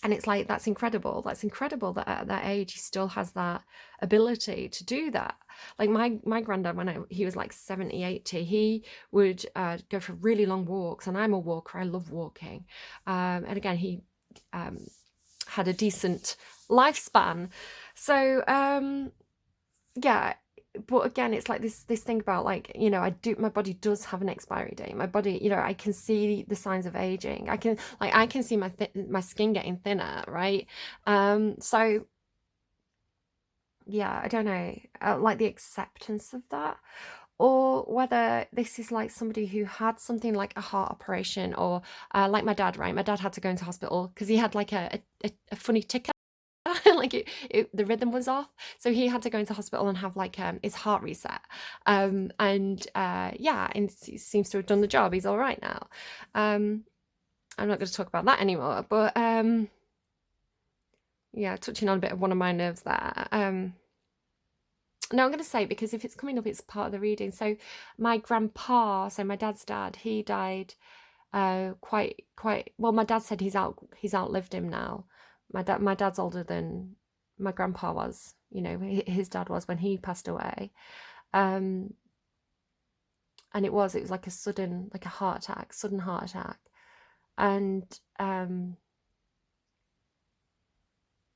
Speaker 1: And it's like, that's incredible. That's incredible that at that age, he still has that ability to do that. Like my granddad, when he was like 70, 80, he would go for really long walks. And I'm a walker. I love walking. And again, he had a decent lifespan. So, yeah, but again, it's like this thing about like, you know, my body does have an expiry date. My body, you know, I can see the signs of aging. I can see my skin getting thinner, right? So yeah, I don't know, like the acceptance of that, or whether this is like somebody who had something like a heart operation, or like my dad, right? My dad had to go into hospital because he had like a funny ticker. Like the rhythm was off, so he had to go into hospital and have like his heart reset. And yeah, and he seems to have done the job. He's all right now. I'm not going to talk about that anymore, but yeah, touching on a bit of one of my nerves there. No, I'm going to say, because if it's coming up, it's part of the reading. So my grandpa, so my dad's dad, he died quite well. My dad said he's outlived him now. My dad's older than my grandpa was, you know, his dad was when he passed away. um and it was like a sudden, like a sudden heart attack. And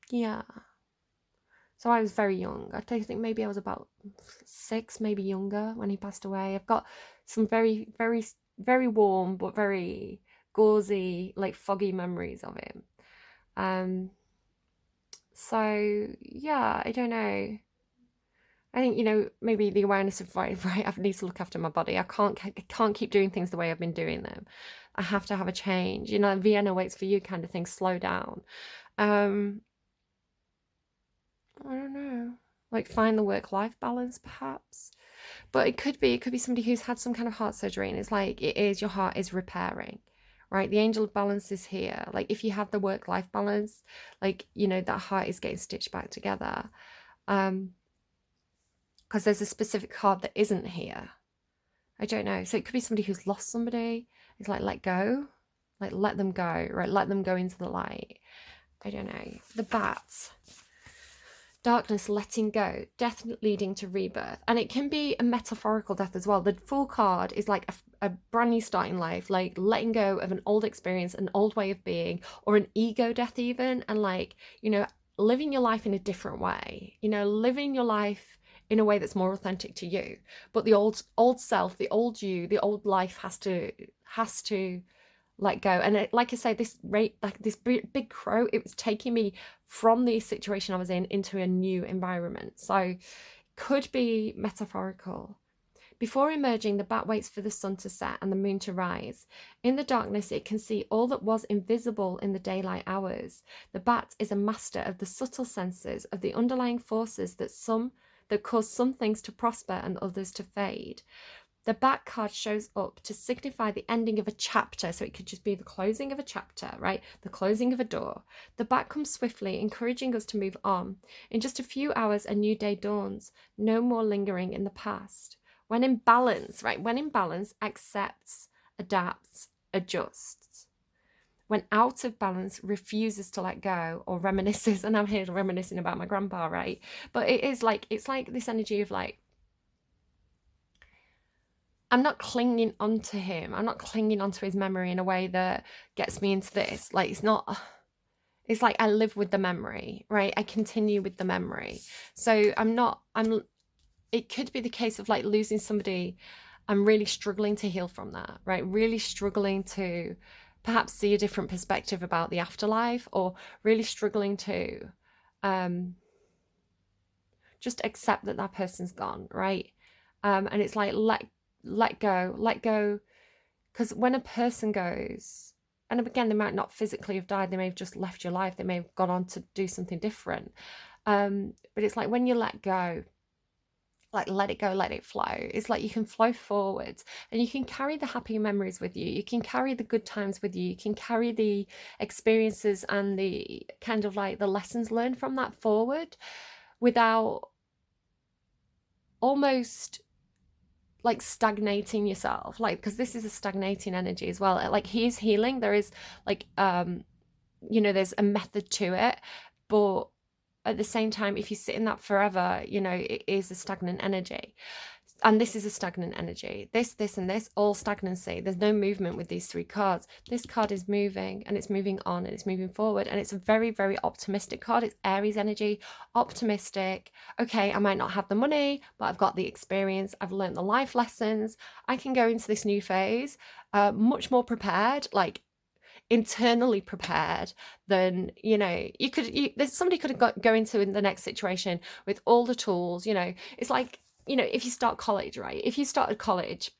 Speaker 1: yeah, so I was very young. I don't think, maybe I was about 6, maybe younger, when he passed away. I've got some very, very, very warm but very gauzy, like foggy memories of him. Um, so yeah, I don't know. I think, you know, maybe the awareness of, right, I need to look after my body. I can't keep doing things the way I've been doing them. I have to have a change. You know, Vienna waits for you kind of thing. Slow down. Um, I don't know. Like find the work-life balance, perhaps. But it could be somebody who's had some kind of heart surgery, and it's like your heart is repairing, right? The angel of balance is here. Like if you have the work-life balance, like, you know, that heart is getting stitched back together. Um, because there's a specific card that isn't here. I don't know. So it could be somebody who's lost somebody. It's like, let go, like let them go, right? Let them go into the light. I don't know. The bats. Darkness, letting go, death leading to rebirth. And it can be a metaphorical death as well. The Fool card is like a brand new start in life, like letting go of an old experience, an old way of being, or an ego death even. And like, you know, living your life in a different way, you know, living your life in a way that's more authentic to you. But the old self, the old you, the old life has to let go. And like I say, like this big crow, it was taking me from the situation I was in into a new environment. So could be metaphorical. Before emerging, the bat waits for the sun to set and the moon to rise. In the darkness, it can see all that was invisible in the daylight hours. The bat is a master of the subtle senses, of the underlying forces that cause some things to prosper and others to fade. The back card shows up to signify the ending of a chapter. So it could just be the closing of a chapter, right? The closing of a door. The back comes swiftly, encouraging us to move on. In just a few hours, a new day dawns. No more lingering in the past. When in balance, right? When in balance, accepts, adapts, adjusts. When out of balance, refuses to let go or reminisces. And I'm here reminiscing about my grandpa, right? But it's like this energy of like, I'm not clinging onto him. I'm not clinging onto his memory in a way that gets me into this. Like, it's like I live with the memory, right? I continue with the memory. So it could be the case of like losing somebody. I'm really struggling to heal from that, right? Really struggling to perhaps see a different perspective about the afterlife, or really struggling to just accept that that person's gone, right? And it's like, let go. Because when a person goes, and again, they might not physically have died, they may have just left your life, they may have gone on to do something different. But it's like when you let go, like let it go, let it flow. It's like you can flow forwards, and you can carry the happy memories with you. You can carry the good times with you. You can carry the experiences and the kind of like the lessons learned from that forward, without almost like stagnating yourself, like, because this is a stagnating energy as well. Like he is healing, there is like you know, there's a method to it, but at the same time, if you sit in that forever, you know, it is a stagnant energy. And this is a stagnant energy. This, and this, all stagnancy. There's no movement with these three cards. This card is moving, and it's moving on, and it's moving forward. And it's a very, very optimistic card. It's Aries energy, optimistic. Okay, I might not have the money, but I've got the experience. I've learned the life lessons. I can go into this new phase much more prepared, like internally prepared than, you know, somebody could have go into in the next situation with all the tools. You know, it's like, you know, if you start college, right? If you started college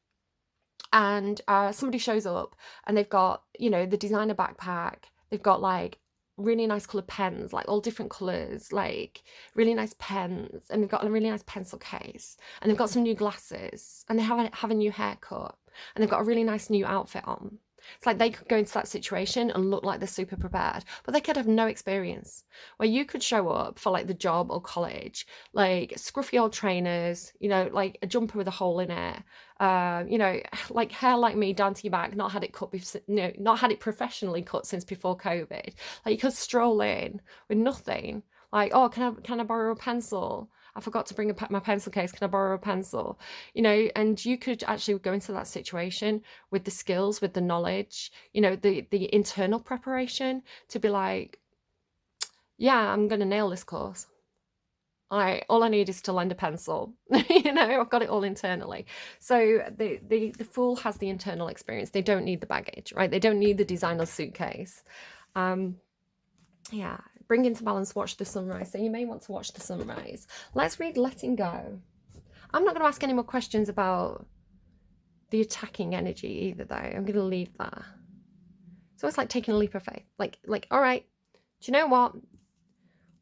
Speaker 1: and somebody shows up and they've got, you know, the designer backpack, they've got like really nice colored pens, like all different colors, like really nice pens, and they've got a really nice pencil case, and they've got some new glasses, and they have a new haircut, and they've got a really nice new outfit on. It's like they could go into that situation and look like they're super prepared, but they could have no experience. Where you could show up for like the job or college, like scruffy old trainers, you know, like a jumper with a hole in it, you know, like hair like me down to your back, not had it cut, not had it professionally cut since before COVID. Like you could stroll in with nothing. Like, oh, can I borrow a pencil? I forgot to bring my pencil case. Can I borrow a pencil? You know, and you could actually go into that situation with the skills, with the knowledge, you know, the internal preparation to be like, yeah, I'm going to nail this course. All I need is to lend a pencil. You know, I've got it all internally. So the fool has the internal experience. They don't need the baggage, right? They don't need the designer suitcase. Yeah, bring into balance, watch the sunrise. So you may want to watch the sunrise. Let's read Letting Go. I'm not going to ask any more questions about the attacking energy either, though. I'm going to leave that. So it's like taking a leap of faith. Like, all right, do you know what?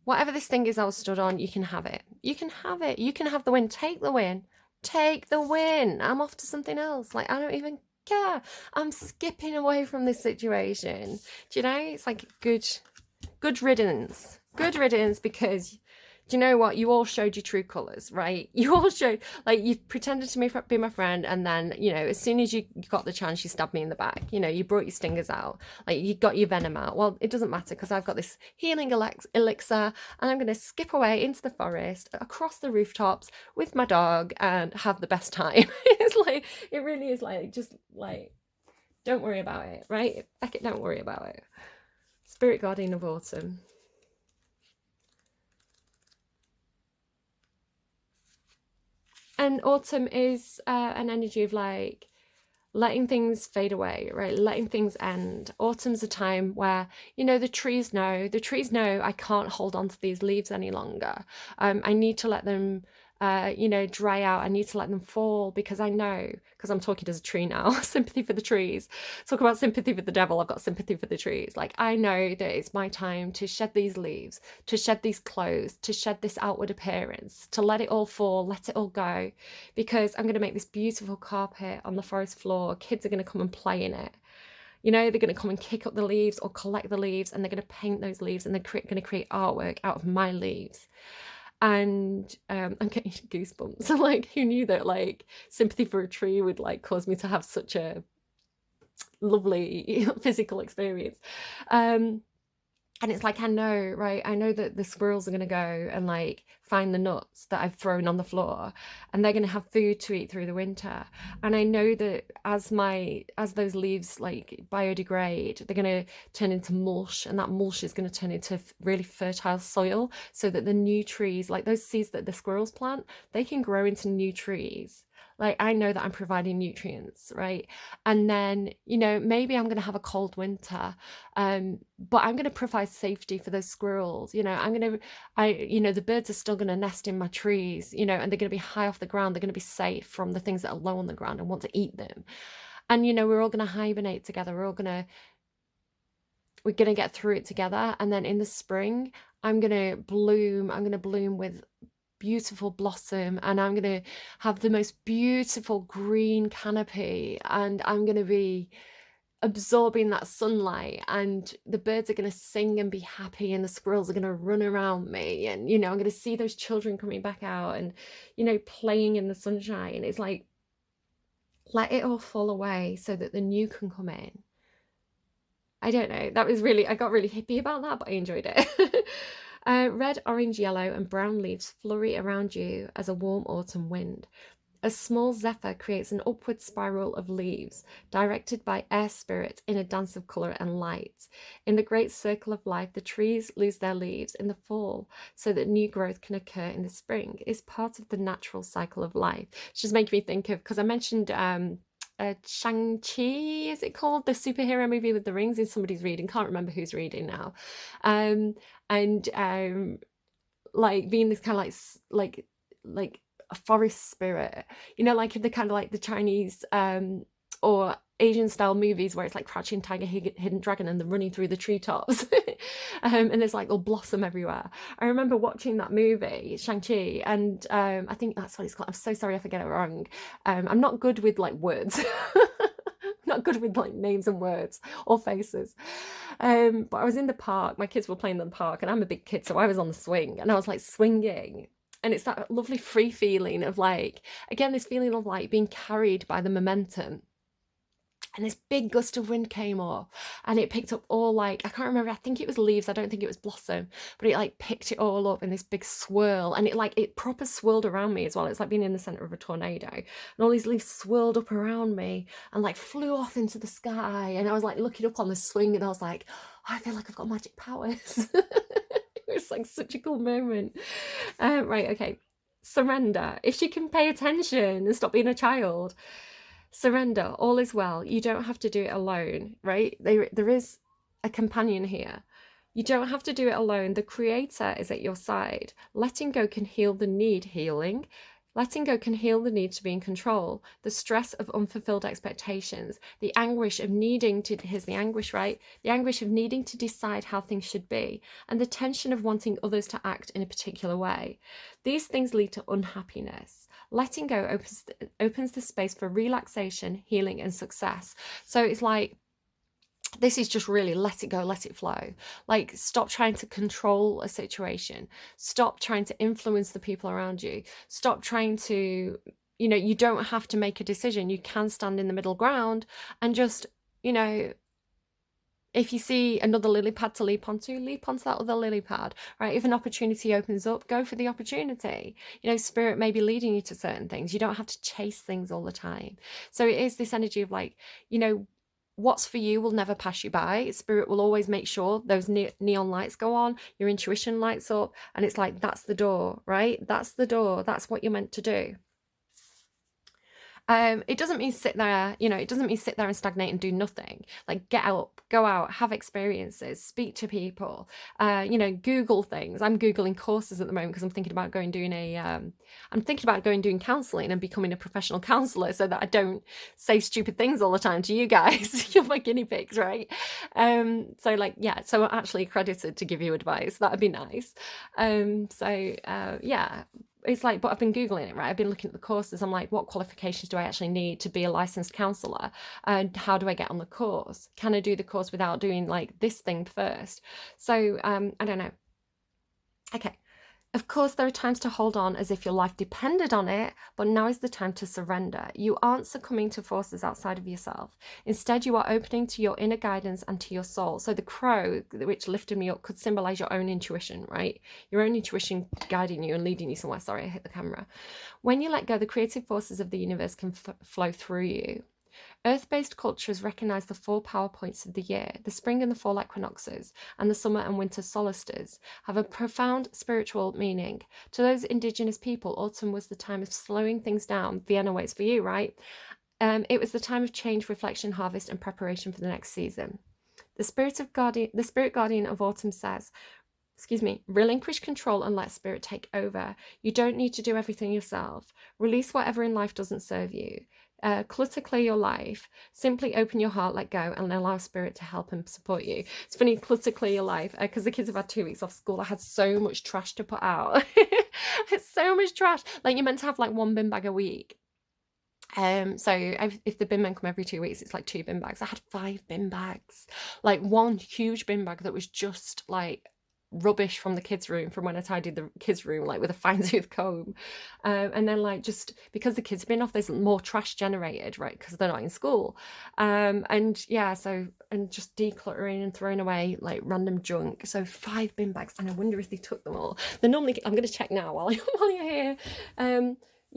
Speaker 1: Whatever this thing is I was stood on, you can have it. You can have it. You can have the win. Take the win. Take the win. I'm off to something else. Like, I don't even care. I'm skipping away from this situation. Do you know? It's like good riddance. Good riddance, because do you know what? You all showed your true colours, right? You all showed, like, you pretended to be my friend, and then, you know, as soon as you got the chance, you stabbed me in the back. You know, you brought your stingers out, like, you got your venom out. Well, it doesn't matter, because I've got this healing elixir, and I'm going to skip away into the forest, across the rooftops with my dog, and have the best time. It's like, it really is like, just like, don't worry about it, right? Beckett, don't worry about it. Spirit Guardian of Autumn. And autumn is an energy of like letting things fade away, right? Letting things end. Autumn's a time where, you know, the trees know I can't hold on to these leaves any longer. I need to let them, you know, dry out. I need to let them fall, because I know, because I'm talking as a tree now, sympathy for the trees. Talk about sympathy for the devil. I've got sympathy for the trees. Like, I know that it's my time to shed these leaves, to shed these clothes, to shed this outward appearance, to let it all fall, let it all go, because I'm going to make this beautiful carpet on the forest floor. Kids are going to come and play in it. You know, they're going to come and kick up the leaves or collect the leaves, and they're going to paint those leaves, and they're going to create artwork out of my leaves. And I'm getting goosebumps. Like, who knew that like sympathy for a tree would like cause me to have such a lovely physical experience. And it's like, I know, right? I know that the squirrels are going to go and like find the nuts that I've thrown on the floor, and they're going to have food to eat through the winter. And I know that as those leaves like biodegrade, they're going to turn into mulch, and that mulch is going to turn into really fertile soil, so that the new trees, like those seeds that the squirrels plant, they can grow into new trees. Like, I know that I'm providing nutrients, right? And then, you know, maybe I'm going to have a cold winter, but I'm going to provide safety for those squirrels. You know, you know, the birds are still going to nest in my trees, you know, and they're going to be high off the ground. They're going to be safe from the things that are low on the ground and want to eat them. And, you know, we're all going to hibernate together. We're going to get through it together. And then in the spring, I'm going to bloom with beautiful blossom, and I'm going to have the most beautiful green canopy, and I'm going to be absorbing that sunlight, and the birds are going to sing and be happy, and the squirrels are going to run around me, and, you know, I'm going to see those children coming back out and, you know, playing in the sunshine. It's like, let it all fall away so that the new can come in. I don't know, I got really hippie about that, but I enjoyed it. Red, orange, yellow, and brown leaves flurry around you as a warm autumn wind. A small zephyr creates an upward spiral of leaves, directed by air spirit in a dance of colour and light. In the great circle of life, the trees lose their leaves in the fall so that new growth can occur in the spring. It's part of the natural cycle of life. It's just making me think of, because I mentioned Shang-Chi, is it called? The superhero movie with the rings in somebody's reading. Can't remember who's reading now. And like being this kind of like a forest spirit, like in the kind of like the Chinese or Asian style movies where it's like Crouching Tiger, Hidden Dragon, and they're running through the treetops, and there's like all blossom everywhere. I remember watching that movie Shang-Chi, and I think that's what it's called. I'm so sorry if I get it wrong. I'm not good with like words. Not good with like names and words or faces. But I was in the park, my kids were playing in the park, and I'm a big kid, so I was on the swing, and I was like swinging. And it's that lovely free feeling of like, again, this feeling of like being carried by the momentum. And this big gust of wind came up, and it picked up all like, I can't remember, I think it was leaves, I don't think it was blossom, but it like picked it all up in this big swirl, and it proper swirled around me as well. It's like being in the center of a tornado, and all these leaves swirled up around me and like flew off into the sky. And I was like looking up on the swing, and I was like, oh, I feel like I've got magic powers. It was like such a cool moment. Right, okay. Surrender. If you can pay attention and stop being a child, surrender. All is well. You don't have to do it alone, right? There is a companion here. You don't have to do it alone. The creator is at your side. Letting go can heal the need. Letting go can heal the need to be in control, the stress of unfulfilled expectations, the anguish of needing to, here's the anguish, right? The anguish of needing to decide how things should be, and the tension of wanting others to act in a particular way. These things lead to unhappiness. Letting go opens the space for relaxation, healing, and success. So it's like, this is just really let it go, let it flow. Like, stop trying to control a situation. Stop trying to influence the people around you. Stop trying to, you don't have to make a decision. You can stand in the middle ground and just, if you see another lily pad to leap onto that other lily pad, right? If an opportunity opens up, go for the opportunity. Spirit may be leading you to certain things. You don't have to chase things all the time. So it is this energy of like, what's for you will never pass you by. Spirit will always make sure those neon lights go on, your intuition lights up, and it's like, that's the door, right? That's the door. That's what you're meant to do. It doesn't mean sit there, it doesn't mean sit there and stagnate and do nothing. Like, get out, go out, have experiences, speak to people, Google things. I'm Googling courses at the moment because I'm thinking about going doing counseling and becoming a professional counselor so that I don't say stupid things all the time to you guys. You're my guinea pigs, right? So I'm actually accredited to give you advice. That'd be nice. It's like, but I've been Googling it, right? I've been looking at the courses. I'm like, what qualifications do I actually need to be a licensed counsellor? And how do I get on the course? Can I do the course without doing like this thing first? So I don't know. Okay. Of course, there are times to hold on as if your life depended on it, but now is the time to surrender. You aren't succumbing to forces outside of yourself. Instead, you are opening to your inner guidance and to your soul. So the crow, which lifted me up, could symbolize your own intuition, right? Your own intuition guiding you and leading you somewhere. Sorry, I hit the camera. When you let go, the creative forces of the universe can flow through you. Earth-based cultures recognize the 4 power points of the year. The spring and the fall equinoxes and the summer and winter solstices have a profound spiritual meaning. To those indigenous people, autumn was the time of slowing things down. Vienna waits for you, right? It was the time of change, reflection, harvest, and preparation for the next season. The spirit guardian of autumn says, relinquish control and let spirit take over. You don't need to do everything yourself. Release whatever in life doesn't serve you. Clutter clear your life. Simply open your heart, let go, and allow spirit to help and support you. It's funny, clutter clear your life, because the kids have had 2 weeks off school. I had so much trash to put out. It's so much trash. Like, you're meant to have like 1 bin bag a week. If the bin men come every 2 weeks, it's like 2 bin bags. I had 5 bin bags, like 1 huge bin bag that was just like rubbish from the kids' room, from when I tidied the kids' room, like with a fine tooth comb, and then like, just because the kids have been off, there's more trash generated, right, because they're not in school, and just decluttering and throwing away like random junk. So 5 bin bags, and I wonder if they took them all. They're normally, I'm going to check now while you're here.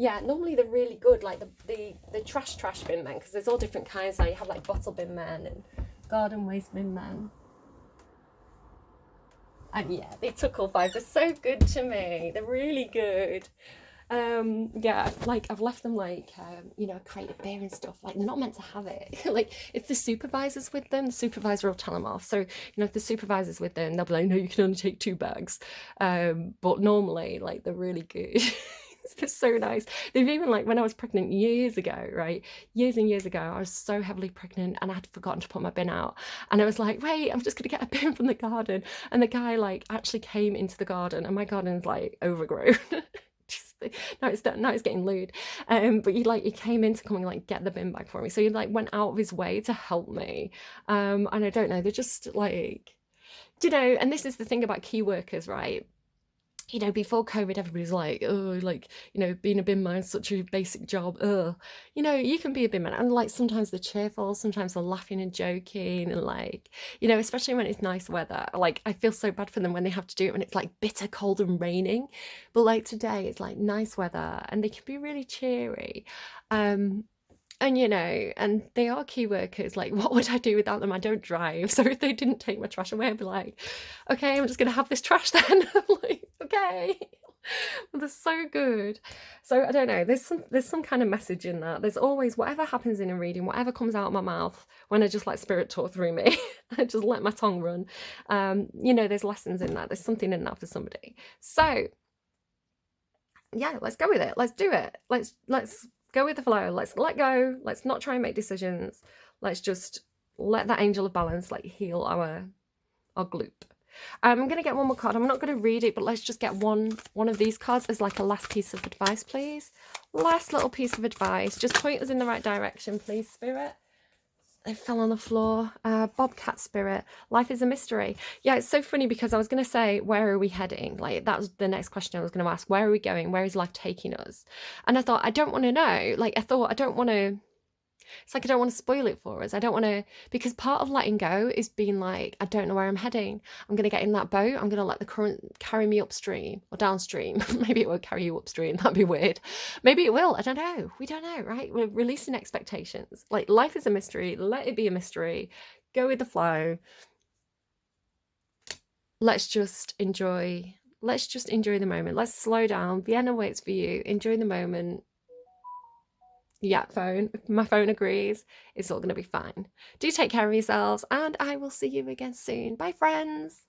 Speaker 1: Yeah, normally they're really good, like the trash bin men, because there's all different kinds now. You have like bottle bin men and garden waste bin men. And yeah, they took all five. They're so good to me. They're really good. Yeah, like I've left them like crate of beer and stuff. Like they're not meant to have it. Like if the supervisor's with them, the supervisor will tell them off. So if the supervisor's with them, they'll be like, no, you can only take 2 bags. But normally, like they're really good. It's so nice. They've even, like, when I was pregnant years ago, right? Years and years ago, I was so heavily pregnant and I had forgotten to put my bin out. And I was like, wait, I'm just gonna get a bin from the garden. And the guy like actually came into the garden, and my garden's like overgrown. Now it's getting lewd. But he came in to come and like get the bin bag for me. So he like went out of his way to help me. And I don't know, they're just like, and this is the thing about key workers, right? Before COVID, everybody's like, oh, like, being a bin man is such a basic job. Ugh. You can be a bin man. And like sometimes they're cheerful, sometimes they're laughing and joking. And like, especially when it's nice weather. Like, I feel so bad for them when they have to do it when it's like bitter cold and raining. But like today, it's like nice weather and they can be really cheery. And they are key workers. Like, what would I do without them? I don't drive. So if they didn't take my trash away, I'd be like, okay, I'm just going to have this trash then. I'm like, okay. Well, they're so good. So I don't know. There's some kind of message in that. There's always, whatever happens in a reading, whatever comes out of my mouth when I just let spirit talk through me, I just let my tongue run. There's lessons in that. There's something in that for somebody. So yeah, let's go with it. Let's do it. Let's go with the flow. Let's let go. Let's not try and make decisions. Let's just let that angel of balance like heal our gloop. I'm gonna get one more card. I'm not gonna read it, but let's just get one of these cards as like a last piece of advice, please. Last little piece of advice. Just point us in the right direction, please, Spirit. It fell on the floor. Bobcat spirit. Life is a mystery. Yeah, it's so funny because I was going to say, where are we heading? Like, that was the next question I was going to ask. Where are we going? Where is life taking us? And I thought, I don't want to know. Like, I thought, I don't want to. It's like I don't want to spoil it for us. I don't want to, because part of letting go is being like, I don't know where I'm heading. I'm going to get in that boat. I'm going to let the current carry me upstream or downstream. Maybe it won't carry you upstream. That'd be weird. Maybe it will. I don't know. We don't know, right? We're releasing expectations. Like, life is a mystery. Let it be a mystery. Go with the flow. Let's just enjoy. Let's just enjoy the moment. Let's slow down. Vienna waits for you. Enjoy the moment. Yeah, my phone agrees. It's all going to be fine. Do take care of yourselves, and I will see you again soon. Bye, friends.